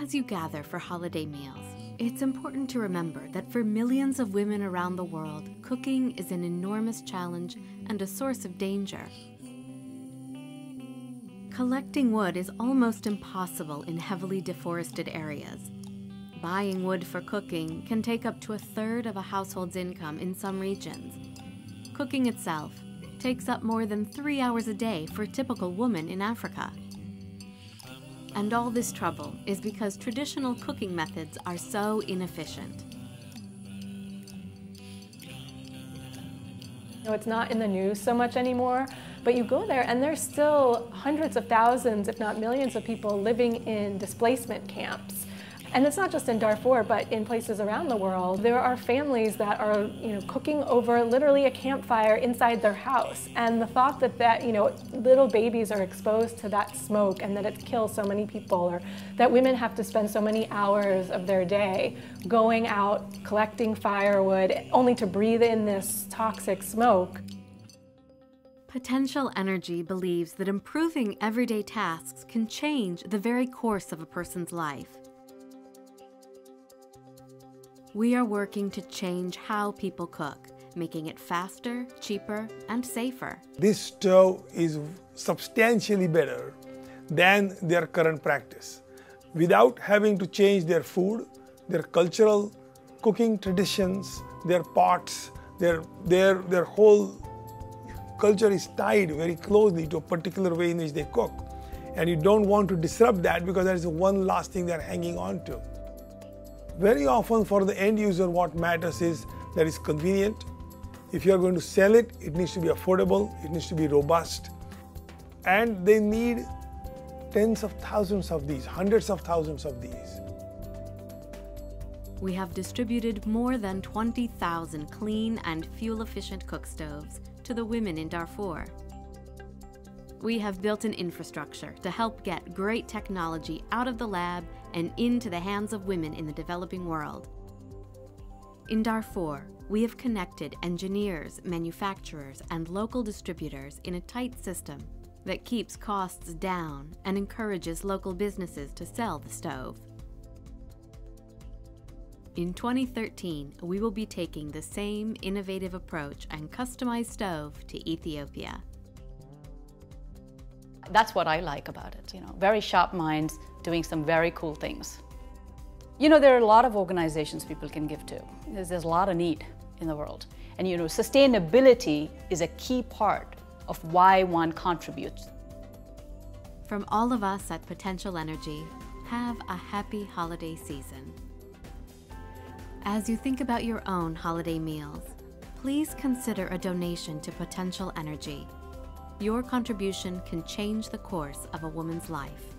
As you gather for holiday meals, it's important to remember that for millions of women around the world, cooking is an enormous challenge and a source of danger. Collecting wood is almost impossible in heavily deforested areas. Buying wood for cooking can take up to a third of a household's income in some regions. Cooking itself takes up more than 3 hours a day for a typical woman in Africa. And all this trouble is because traditional cooking methods are so inefficient. It's not in the news so much anymore, but you go there and there's still hundreds of thousands, if not millions of people living in displacement camps. And it's not just in Darfur, but in places around the world. There are families that are, cooking over literally a campfire inside their house. And the thought that little babies are exposed to that smoke and that it kills so many people, or that women have to spend so many hours of their day going out, collecting firewood, only to breathe in this toxic smoke. Potential Energy believes that improving everyday tasks can change the very course of a person's life. We are working to change how people cook, making it faster, cheaper, and safer. This stove is substantially better than their current practice. Without having to change their food, their cultural cooking traditions, their pots, their whole culture is tied very closely to a particular way in which they cook. And you don't want to disrupt that because that is the one last thing they're hanging on to. Very often for the end user, what matters is that it's convenient. If you're going to sell it, it needs to be affordable, it needs to be robust. And they need tens of thousands of these, hundreds of thousands of these. We have distributed more than 20,000 clean and fuel-efficient cook stoves to the women in Darfur. We have built an infrastructure to help get great technology out of the lab and into the hands of women in the developing world. In Darfur, we have connected engineers, manufacturers, and local distributors in a tight system that keeps costs down and encourages local businesses to sell the stove. In 2013, we will be taking the same innovative approach and customized stove to Ethiopia. That's what I like about it, very sharp minds doing some very cool things. There are a lot of organizations people can give to. There's a lot of need in the world. And sustainability is a key part of why one contributes. From all of us at Potential Energy, have a happy holiday season. As you think about your own holiday meals, please consider a donation to Potential Energy. Your contribution can change the course of a woman's life.